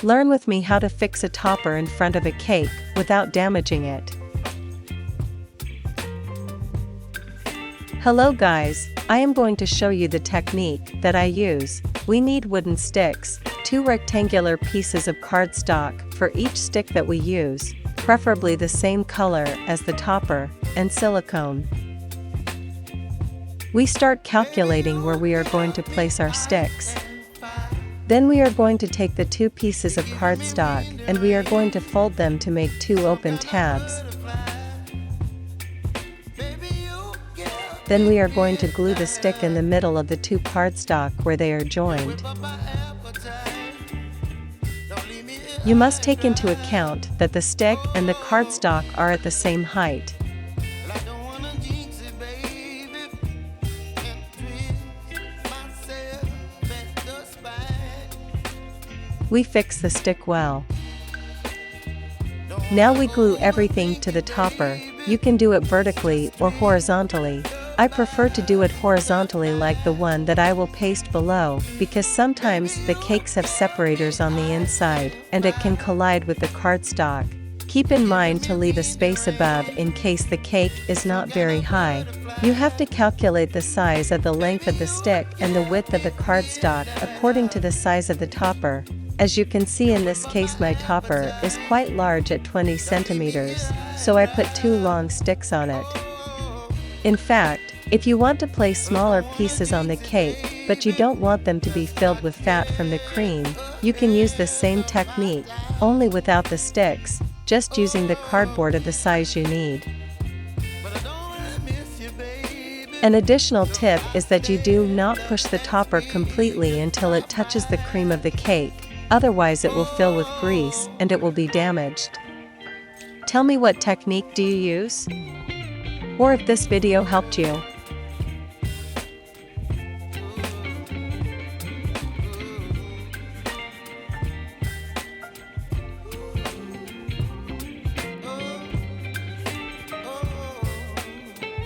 Learn with me how to fix a topper in front of a cake without damaging it. Hello guys, I am going to show you the technique that I use. We need wooden sticks, 2 rectangular pieces of cardstock for each stick that we use, preferably the same color as the topper, and silicone. We start calculating where we are going to place our sticks. Then we are going to take the 2 pieces of cardstock and we are going to fold them to make 2 open tabs. Then we are going to glue the stick in the middle of the 2 cardstock where they are joined. You must take into account that the stick and the cardstock are at the same height. We fix the stick well. Now we glue everything to the topper. You can do it vertically or horizontally. I prefer to do it horizontally like the one that I will paste below, because sometimes the cakes have separators on the inside, and it can collide with the cardstock. Keep in mind to leave a space above in case the cake is not very high. You have to calculate the size of the length of the stick and the width of the cardstock according to the size of the topper. As you can see, in this case my topper is quite large at 20 centimeters, so I put 2 long sticks on it. In fact, if you want to place smaller pieces on the cake, but you don't want them to be filled with fat from the cream, you can use the same technique, only without the sticks, just using the cardboard of the size you need. An additional tip is that you do not push the topper completely until it touches the cream of the cake, otherwise it will fill with grease and it will be damaged. Tell me, what technique do you use? Or if this video helped you.